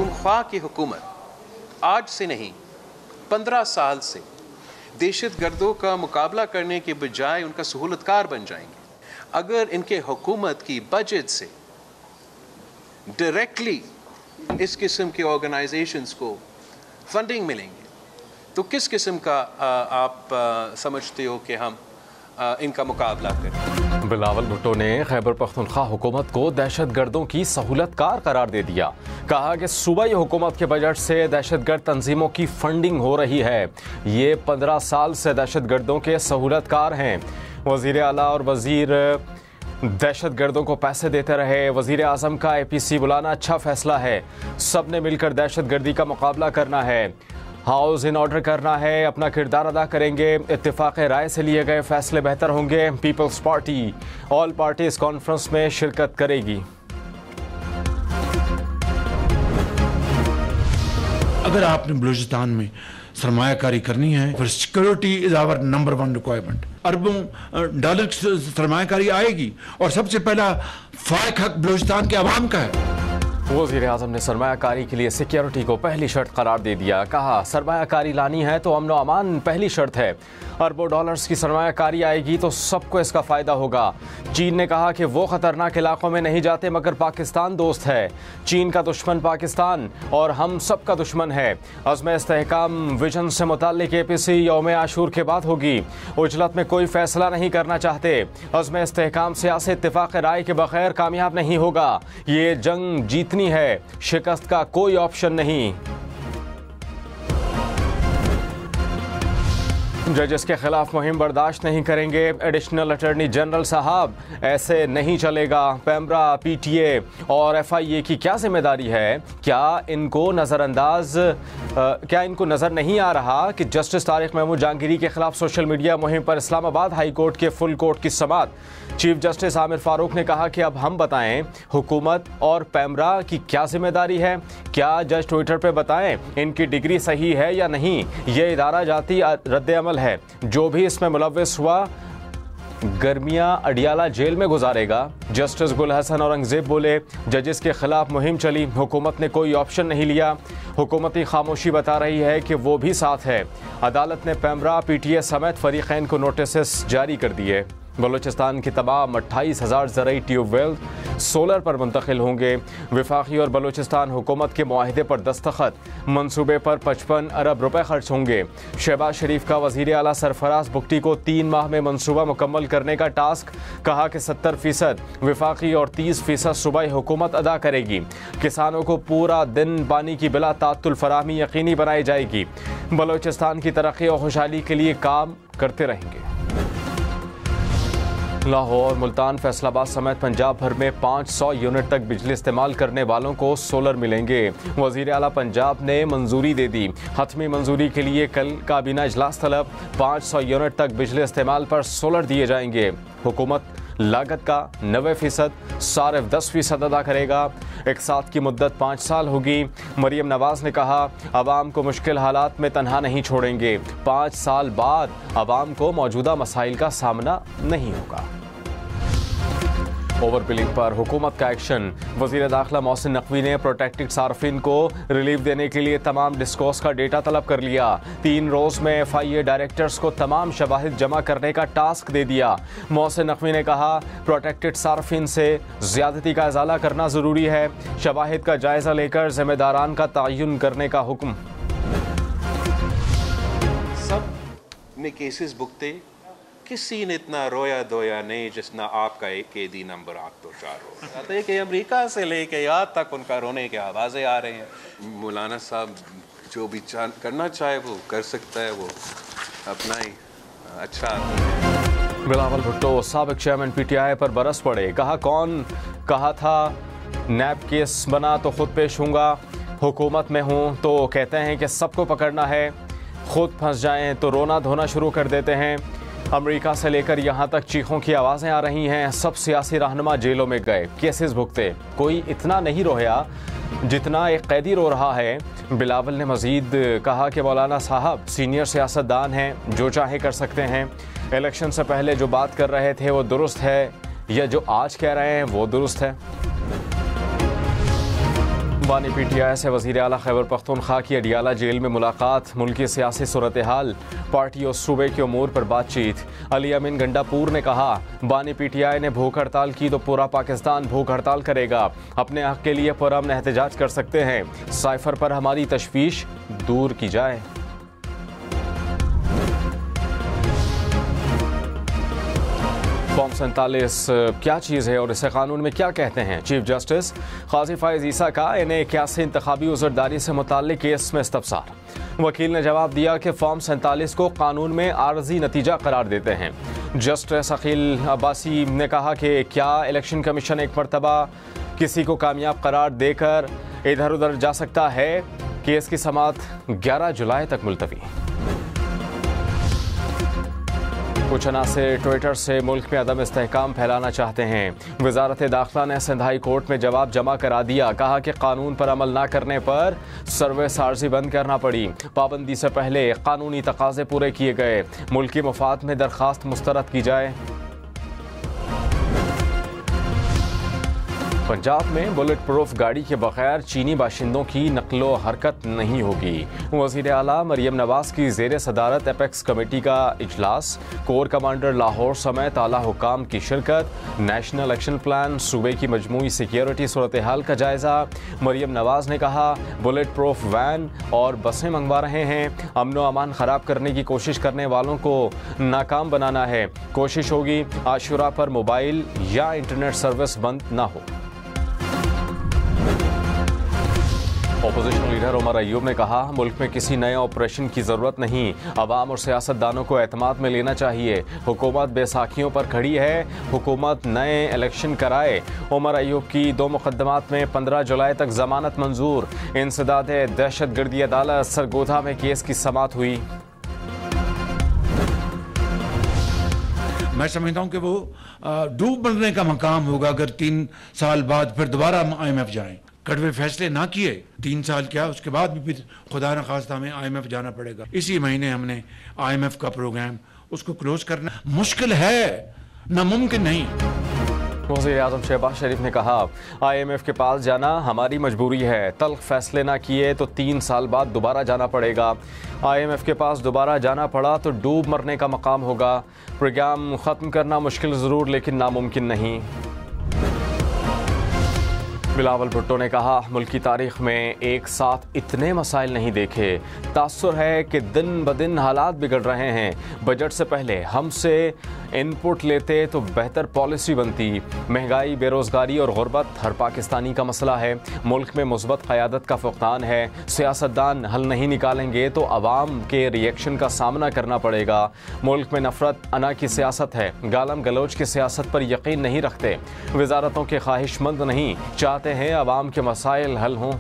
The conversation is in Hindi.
पख्तूनख्वा की हुकूमत आज से नहीं 15 साल से दहशतगर्दों का मुकाबला करने के बजाय उनका सहूलतकार बन जाएंगे। अगर इनके हुकूमत की बजट से डायरेक्टली इस किस्म के ऑर्गेनाइजेशंस को फंडिंग मिलेंगे तो किस किस्म का आप समझते हो कि हम इनका मुकाबला करें? बिलावल भुट्टो ने खैबर पख्तूनख्वा हुकूमत को दहशतगर्दों की सहूलतकार करार दे दिया। कहा कि सूबाई हुकूमत के बजट से दहशतगर्द तंजीमों की फंडिंग हो रही है। ये 15 साल से दहशतगर्दों के सहूलतकार हैं। वज़ीर आला और वज़ीर दहशतगर्दों को पैसे देते रहे। वज़ीर आज़म का APC बुलाना अच्छा फैसला है। सब ने मिलकर दहशतगर्दी का मुकाबला करना है, हाउस इन ऑर्डर करना है, अपना किरदार अदा करेंगे। इत्तेफाक राय से लिए गए फैसले बेहतर होंगे। Peoples Party all parties conference में शिरकत करेगी। अगर आपने बलूचिस्तान में सरमायाकारी करनी है फिर security is our number 1 requirement. अरबों डॉलर की सरमायाकारी आएगी और सबसे पहला फायक हक बलूचिस्तान के अवाम का है। वज़ीर आज़म ने सरमायाकारी के लिए सिक्योरिटी को पहली शर्त करार दे दिया। कहा सरमायाकारी लानी है तो अमन व अमान पहली शर्त है। अरबों डॉलर्स की सरमायाकारी आएगी तो सबको इसका फ़ायदा होगा। चीन ने कहा कि वो ख़तरनाक इलाकों में नहीं जाते मगर पाकिस्तान दोस्त है। चीन का दुश्मन पाकिस्तान और हम सब का दुश्मन है। अज़्म इस्तेहकाम विजन से मुताल्लिक APC यौम आशूर के बाद होगी। उजलत में कोई फैसला नहीं करना चाहते। अज़्म इस्तेहकाम सियासी इत्तेफाक राय के बगैर कामयाब नहीं होगा। ये जंग जीतनी है, शिकस्त का कोई ऑप्शन नहीं। जजेस के खिलाफ मुहिम बर्दाश्त नहीं करेंगे। एडिशनल अटॉर्नी जनरल साहब, ऐसे नहीं चलेगा। पैमरा, PTA और FIA की क्या जिम्मेदारी है? क्या इनको नज़र नहीं आ रहा कि जस्टिस तारिक महमूद जहांगीरी के खिलाफ सोशल मीडिया मुहिम पर इस्लामाबाद हाई कोर्ट के फुल कोर्ट की समाअत? चीफ जस्टिस आमिर फारूक ने कहा कि अब हम बताएं हुकूमत और पैमरा की क्या जिम्मेदारी है। क्या जज ट्विटर पे बताएं इनकी डिग्री सही है या नहीं। ये इदारा जाती रद्द-ए-अमल है। जो भी इसमें मुलव्वस हुआ गर्मियां अडियाला जेल में गुजारेगा। जस्टिस गुल हसन औरंगजेब बोले जजेस के खिलाफ मुहिम चली, हुकूमत ने कोई ऑप्शन नहीं लिया। हुकूमती खामोशी बता रही है कि वो भी साथ है। अदालत ने पैमरा, PTA समेत फरीकैन को नोटिस जारी कर दिए। बलूचिस्तान की तमाम 28,000 ज़रई ट्यूबवेल सोलर पर मुंतकिल होंगे। विफाकी और बलूचिस्तान हुकूमत के मुआहिदे पर दस्तखत। मंसूबे पर 55 अरब रुपए खर्च होंगे। शहबाज शरीफ का वज़ीर आला सरफराज बुगटी को 3 माह में मंसूबा मुकम्मल करने का टास्क। कहा कि 70% विफाकी और 30% सूबाई हुकूमत अदा करेगी। किसानों को पूरा दिन पानी की बिला तात्तुल फराहमी यकीनी बनाई जाएगी। बलूचिस्तान की तरक्की और खुशहाली के लिए काम करते रहेंगे। लाहौर, मुल्तान, फैसलाबाद समेत पंजाब भर में 500 यूनिट तक बिजली इस्तेमाल करने वालों को सोलर मिलेंगे। वज़ीर आला पंजाब ने मंजूरी दे दी। हतमी मंजूरी के लिए कल काबीना इजलास तलब। 500 यूनिट तक बिजली इस्तेमाल पर सोलर दिए जाएंगे। हुकूमत लागत का 90%, सारिफ 10% अदा करेगा। इक़सात की मुद्दत 5 साल होगी। मरीम नवाज ने कहा अवाम को मुश्किल हालात में तन्हा नहीं छोड़ेंगे। 5 साल बाद अवाम को मौजूदा मसाइल का सामना नहीं होगा। ओवर बिलिंग पर हुकूमत का एक्शन। वज़ीर दाखिला मोहसिन नकवी ने प्रोटेक्टेड सार्फिन को रिलीफ देने के लिए तमाम डिस्कोर्स का डेटा तलब कर लिया। 3 रोज़ में FIA डायरेक्टर्स को तमाम शवाहिद जमा करने का टास्क दे दिया। मोहसिन नकवी ने कहा प्रोटेक्टेड सार्फिन से ज़्यादती का इज़ाला करना ज़रूरी है। शवाहिद का जायज़ा लेकर ज़िम्मेदारान का तयन करने का हुक्म। सब ने केसेस भुगते, किसी ने इतना रोया धोया नहीं जितना आपका एक कैदी नंबर 8 तो 4 हो जाता है कि अमेरिका से लेके यहाँ तक उनका रोने की आवाज़ें आ रही हैं। मौलाना साहब जो भी करना चाहे वो कर सकता है, वो अपना ही अच्छा। बिलावल भुट्टो साबिक चेयरमैन PTI पर बरस पड़े। कहा था नैब केस बना तो खुद पेश हूँगा। हुकूमत में हूँ तो कहते हैं कि सबको पकड़ना है, खुद फंस जाएं तो रोना धोना शुरू कर देते हैं। अमेरिका से लेकर यहाँ तक चीखों की आवाज़ें आ रही हैं। सब सियासी रहनुमा जेलों में गए, केसेस भुगते, कोई इतना नहीं रोया जितना एक कैदी रो रहा है। बिलावल ने मजीद कहा कि मौलाना साहब सीनियर सियासतदान हैं, जो चाहे कर सकते हैं। इलेक्शन से पहले जो बात कर रहे थे वो दुरुस्त है या जो आज कह रहे हैं वो दुरुस्त है। बानी PTI से वज़ीर आला खैबर पख्तूनख्वा की अडियाला जेल में मुलाकात, मुल्की सियासी सूरत हाल, पार्टी और सूबे के उमूर पर बातचीत। अली अमीन गंडापुर ने कहा, बानी PTI ने भूख हड़ताल की तो पूरा पाकिस्तान भूख हड़ताल करेगा। अपने हक के लिए पुरअमन एहतजाज कर सकते हैं। साइफर पर हमारी तशवीश दूर की जाए। फॉर्म 47 क्या चीज़ है और इसे कानून में क्या कहते हैं? चीफ जस्टिस काजी फायज ईसा का NA-81 इंतखाबी उज़रदारी से मुताल्लिक केस में इस्तफसार। वकील ने जवाब दिया कि फॉर्म 47 को कानून में आर्जी नतीजा करार देते हैं। जस्टिस अकील अब्बासी ने कहा कि क्या इलेक्शन कमीशन एक मरतबा किसी को कामयाब करार देकर इधर उधर जा सकता है? केस की समाअत 11 जुलाई तक मुलतवी। कुछ अनासर ट्विटर से मुल्क में अदम इस्तेहकाम फैलाना चाहते हैं। वजारत दाखिला ने सिंध हाई कोर्ट में जवाब जमा करा दिया। कहा कि कानून पर अमल न करने पर सर्विस आर्जी बंद करना पड़ी। पाबंदी से पहले कानूनी तकाजे पूरे किए गए। मुल्की मफाद में दरख्वास्त मुस्तरद की जाए। पंजाब में बुलेट प्रूफ गाड़ी के बगैर चीनी बाशिंदों की नकलो हरकत नहीं होगी। वज़ीर आला मरियम नवाज की ज़ेर सदारत एपेक्स कमेटी का इजलास, कोर कमांडर लाहौर समेत आला हुकाम की शिरकत, नेशनल एक्शन प्लान, सूबे की मजमूई सिक्योरिटी सूरत हाल का जायज़ा। मरियम नवाज ने कहा, बुलेट प्रूफ वैन और बसें मंगवा रहे हैं। अमन व अमान ख़राब करने की कोशिश करने वालों को नाकाम बनाना है। कोशिश होगी आशुरा पर मोबाइल या इंटरनेट सर्विस बंद ना हो। अपोजिशन लीडर उमर अयूब ने कहा, मुल्क में किसी नए ऑपरेशन की ज़रूरत नहीं। अवाम और सियासतदानों को एतमाद में लेना चाहिए। हुकूमत बैसाखियों पर खड़ी है। हुकूमत नए इलेक्शन कराए। उमर अयूब की 2 मुकदमात में 15 जुलाई तक जमानत मंजूर। इंसदाद दहशतगर्दी अदालत सरगोधा में केस की समाअत हुई। मैं समझता हूँ कि वो डूब मरने का मकाम होगा अगर 3 साल बाद फिर दोबारा IMF जाएं। कड़वे फैसले ना किए 3 साल क्या, उसके बाद भी फिर खुदा न खास्ता हमें IMF जाना पड़ेगा। इसी महीने हमने IMF का प्रोग्राम उसको क्लोज करना मुश्किल है, नामुमकिन नहीं। वज़ीर आज़म शहबाज शरीफ ने कहा, IMF के पास जाना हमारी मजबूरी है। तल्ख फैसले ना किए तो 3 साल बाद दोबारा जाना पड़ेगा। IMF के पास दोबारा जाना पड़ा तो डूब मरने का मकाम होगा। प्रोग्राम ख़त्म करना मुश्किल ज़रूर लेकिन नामुमकिन नहीं। बिलावल भुट्टो ने कहा, मुल्क की तारीख में एक साथ इतने मसाइल नहीं देखे। तासुर है कि दिन ब दिन हालात बिगड़ रहे हैं। बजट से पहले हमसे इनपुट लेते तो बेहतर पॉलिसी बनती। महंगाई, बेरोज़गारी और गुर्बत हर पाकिस्तानी का मसला है। मुल्क में मुस्बत क़यादत का फुक़दान है। सियासतदान हल नहीं निकालेंगे तो अवाम के रिएक्शन का सामना करना पड़ेगा। मुल्क में नफ़रत अना की सियासत है। गालम गलोच की सियासत पर यकीन नहीं रखते। वजारतों के ख्वाहिशमंद नहीं चाहते हैं अवाम के मसाइल हल हों।